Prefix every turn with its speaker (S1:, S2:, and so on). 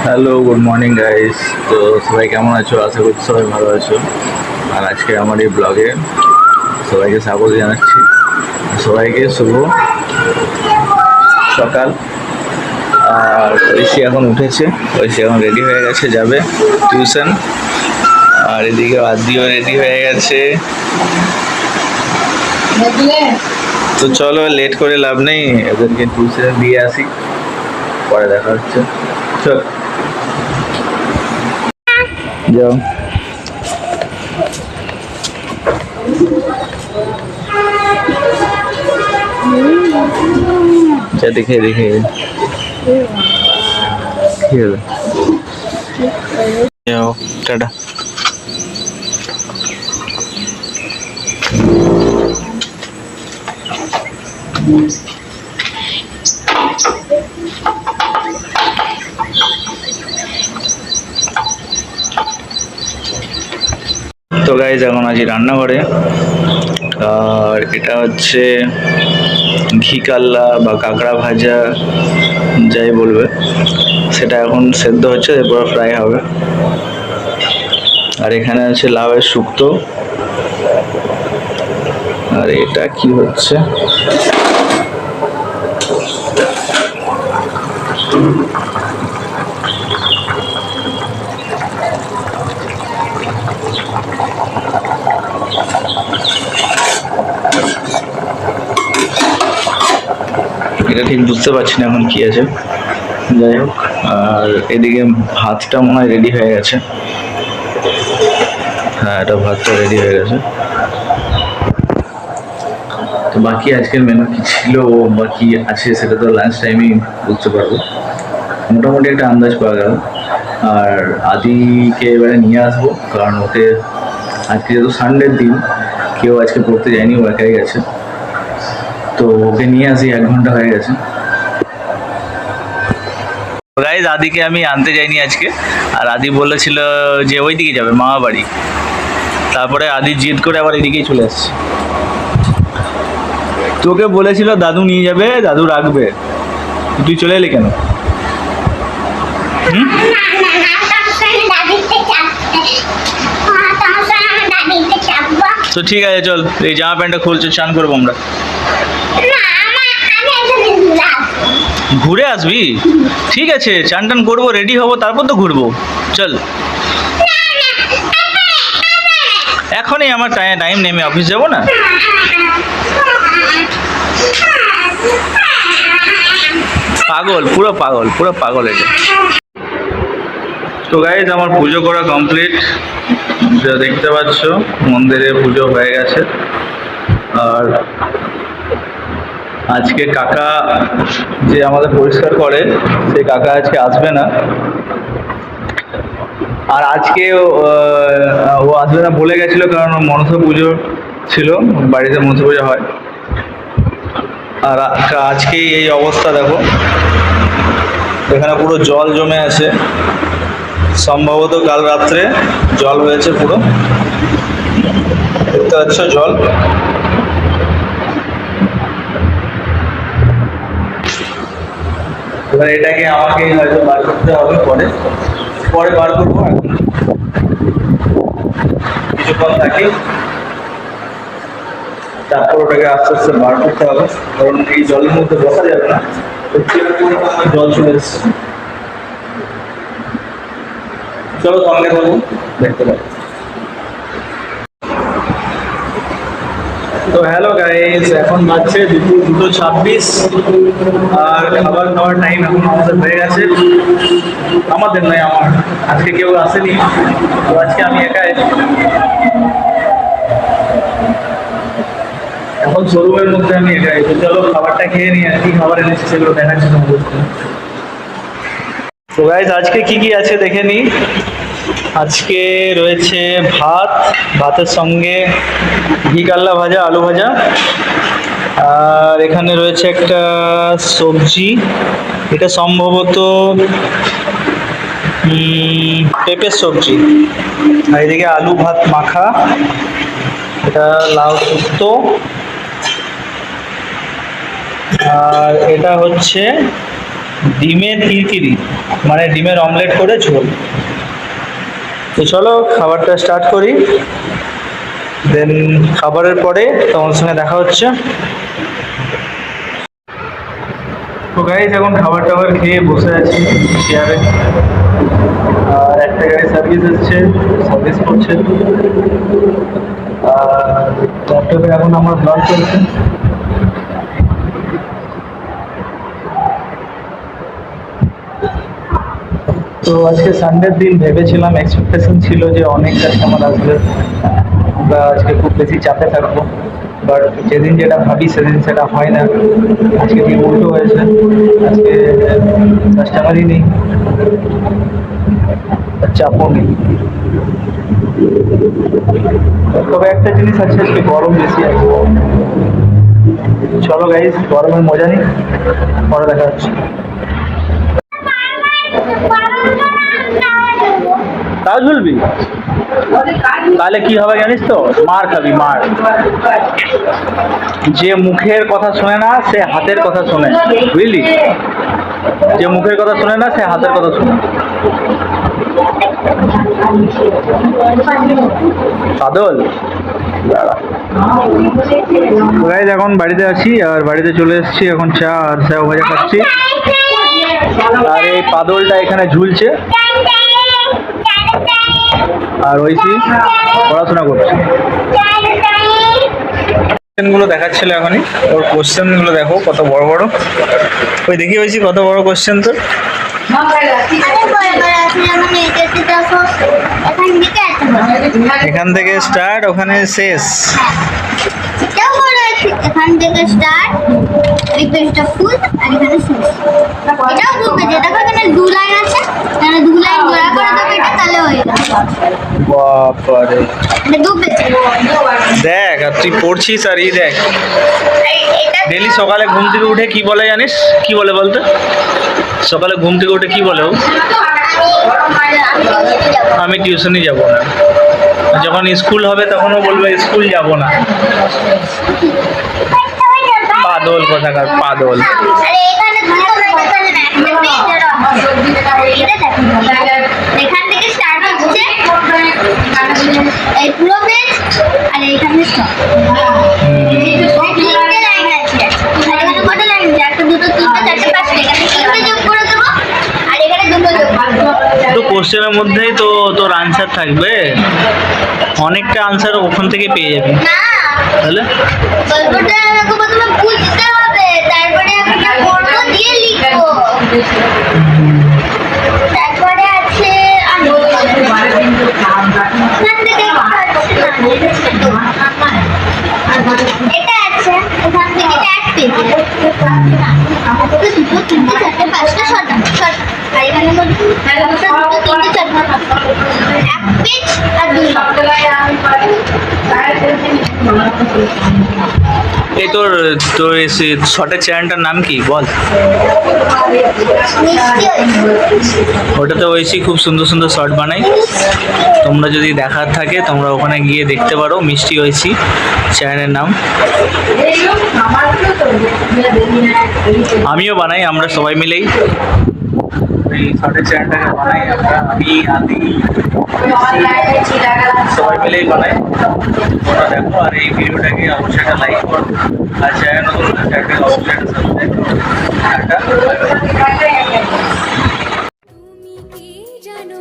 S1: Hello, good morning guys. তো সবাই কেমন আছো? আশা করছি সবাই ভালো আছো। আর আজকে আমার এই ব্লগে সবাইকে স্বাগত জানাচ্ছি। সবাইকে শুভ সকাল। আর ঐশী এখন উঠেছে, ঐশী এখন রেডি হয়ে গেছে, যাবে টিউশন। আর এদিকে আদিও রেডি হয়ে গেছে। তো চলো, লেট করে লাভ নেই, এদেরকে টিউশনে দিয়ে আসি, পরে দেখা হচ্ছে। চল যাও। দেখে দেখে কি হলো? যাও, টাটা। তো গাইজ, এখন আছি রান্নাঘরে। আর এটা হচ্ছে ঘি কাল্লা বা কাঁকড়া ভাজা, যাই বলবে, সেটা এখন সেদ্ধ হচ্ছে, এরপর ফ্রাই হবে। আর এখানে আছে লাউয়ের শুক্তো। আর এটা কি হচ্ছে? এটা ঠিক বুঝতে পারছি না এখন কি আছে, যাই হোক। আর এদিকে ভাতটা মনে হয় রেডি হয়ে গেছে। হ্যাঁ, এটা ভাতটা রেডি হয়ে গেছে। তো বাকি আজকের মেনু কি ছিল বা কি আছে সেটা তো লাঞ্চ টাইমেই বুঝতে পারবো, মোটামুটি একটা আন্দাজ পাওয়া গেল। আর আদিকে এবারে নিয়ে আসবো, কারণ ওকে আজকে যেহেতু সানডের দিন, কেউ আজকে পড়তে যায়নি, ও একাই গেছে। তো ওকে নিয়ে আসি, 1 ঘন্টা হয়ে গেছে। গাইজ, আদিকে আমি আনতে যাইনি আজকে। আর আদি বলেছিল যে ওই দিকে যাবে, মামা বাড়ি। তারপরে আদি জিদ করে আবার এদিকেই চলে আসছে। তোকে বলেছিল দাদু নিয়ে যাবে, দাদু রাখবে, তুই চলে এলি কেন? তো ঠিক আছে, চল, এই জামা প্যান্টটা খুলছে, চান করবো আমরা। ঘুরে আসবি? ঠিক আছে, চান টান করবো, রেডি হবো, তারপর তো ঘুরবো। চল, এখনই আমার টাইম নেমে অফিস যাবো না। পাগল, পুরো পাগল, পুরো পাগল এটা। তো গাইজ, আমার পুজো করা কমপ্লিট, যা দেখতে পাচ্ছ মন্দিরে পুজো হয়ে গেছে। আর আজকে কাকা যে আমাদের পরিষ্কার করে, সেই কাকা আজকে আসবে না। আর আজকে ও আসবে না বলে গেছিল, কারণ মনসা পুজো ছিল, বাড়িতে মনসা পুজো হয়। আর আজকে এই অবস্থা দেখো, এখানে পুরো জল জমে আছে, সম্ভবত কাল রাত্রে জল হয়েছে পুরো, দেখতে পাচ্ছ জল। এবার এটাকে আমাকে হয়তো বার করতে হবে, পরে বার করবো। এখন কিছুক্ষণ থাকি, তারপর ওটাকে আস্তে আস্তে বার করতে হবে, কারণ এই জলের মধ্যে বসা যাবে না, জল চলে এসছে। চলো, সঙ্গে থাকবো, দেখতে পাবো। তো হ্যালো গাইজ, এখন বাজছে দুপুর 2:26। আর খাবার খাওয়ার টাইম এখন আমাদের হয়ে গেছে। আমাদের নয়, আমার। আজকে কেউ আসেনি, তো আজকে আমি একাই। এখন শোরুমের মধ্যে আমি একাই। তো চলো, খাবারটা খেয়ে নিই, আর কি খাবার এনেছি সেগুলো দেখাচ্ছি তোমাদের। তো গাইজ, আজকে কি কি আছে দেখে নিই। আজকে রয়েছে ভাতের সঙ্গে ঘি কাল্লা ভাজা, আলু ভাজা। আর এখানে রয়েছে একটা সবজি, এটা সম্ভবত
S2: পেঁপের সবজি, আর এদিকে আলু ভাত মাখা, এটা লাউ শুক্তো, আর এটা হচ্ছে ডিমের কিরকিরি, মানে ডিমের অমলেট করে ঝোল। তো চলো খাবারটা স্টার্ট করি, দেন খাবারের পরে তোমার সঙ্গে দেখা হচ্ছে। তো গাইজ এখন খাবার টাবার খেয়ে বসে আছি চেয়ারে, আর একটা গাড়ি সার্ভিস এসছে, সার্ভিস করছে, আর ল্যাপটপে এখন আমার ব্লগ চলছে। তো আজকে সানডের দিন ভেবেছিলাম, এক্সপেকটেশন ছিল যে অনেক কাস্টমার আসবে, আমরা আজকে খুব বেশি চাপে থাকবো, বাট যেদিন যেটা ভাবি সেদিন সেটা হয় না। আজকে দিন উল্টো হয়েছে, আজকে কাস্টমারই নেই, চাপও নেই। তবে একটা জিনিস আছে, আজকে গরম বেশি আছে। চলো গাইস, গরমের মজা নিই, পরে দেখা যাচ্ছে। তাও ঝুলবি, তাহলে কি হবে জানিস তো, মার খাবি, মার। যে মুখের কথা শোনে না সে হাতের কথা শোনে, বুঝলি? যে মুখের কথা শোনে না সে হাতের কথা শোনে। বাদল গাইস, এখন বাড়িতে আছি, আর বাড়িতে চলে এসেছি, এখন চা আর স্যাও ভাজা খাচ্ছি, আর এই পাদলটা এখানে ঝুলছে, আর ঐশী পড়াশোনা করছে। কোশ্চেনগুলো দেখাচ্ছিল এখনই, ওর কোশ্চেনগুলো দেখো কত বড় বড়, ওই দেখি ঐশী কত বড় কোশ্চেন তোর। এখান থেকে স্টার্ট, ওখানে শেষ।
S3: এখান থেকে স্টার্ট, এই পেজটা ফুল, আর এখানে শেষ। এটাও দু পেজ, দেখো এখানে দু লাইন আছে, এখানে দু লাইন জোড়া করে দেবো, এটা তাহলে হয়ে যাবে।
S2: বাবারে,
S3: এটা দু পেজ।
S2: দেখ, আর তুই পড়ছিস, আর এই দেখ ডেলি সকালে ঘুম থেকে উঠে কি বলে জানিস? কি বলে বলতো? সকালে ঘুম থেকে উঠে কি বলে ও? আমি টিউশনই যাব না। যখন স্কুল হবে তখনও বলবে স্কুল যাব না। পাদল কোথাকার পাদল।
S3: এখান থেকে স্টার্ট হচ্ছে এই পুরো পেজ, আর এখানে স্টপ। তিনটে লাইন আছে, আর এখানে কত লাইন আছে? একটা, দুটো, তিনটে, চারটে, পাঁচটা। এখানে তিনটে যোগ করে দেবো, আর এখানে দুটো যোগ করে দেবো।
S2: তো কোশ্চেনের মধ্যেই তো তোর আনসার থাকবে, অনেকটা আনসার ওখান থেকে পেয়ে যাবি।
S3: না,
S2: তাহলে
S3: গল্পটা আমাকে প্রথমে বুঝতে হবে, তারপরে আমি পড়বো দিয়ে লিখবো। তারপরে আছে এটা আছে, ওখান থেকে এক পেজ, দুটো, তিনটে, চারটে, পাঁচটা, ছটা, আর এখানে দুটো, তিনটে, চারটে, এক পেজ আর দুই।
S2: এই তোর তোর শর্টের চ্যানেলটার নাম কি বল? ওটাতে ঐশী খুব সুন্দর সুন্দর শর্ট বানাই, তোমরা যদি দেখার থাকে তোমরা ওখানে গিয়ে দেখতে পারো। মিষ্টি ঐশী চ্যানেলের নাম। আমিও বানাই, আমরা সবাই মিলেই এই শর্টের চ্যানেলটাকে বানাই আমরা, আমি আদি সবাই মিলেই বানাই। ওটা দেখো, আর এই ভিডিওটাকে অবশ্যই একটা লাইক করো, আর চ্যানেল নতুন চ্যানেলটাকে অবশ্যই একটা সাবস্ক্রাইব করো।
S4: তুমি কি জানো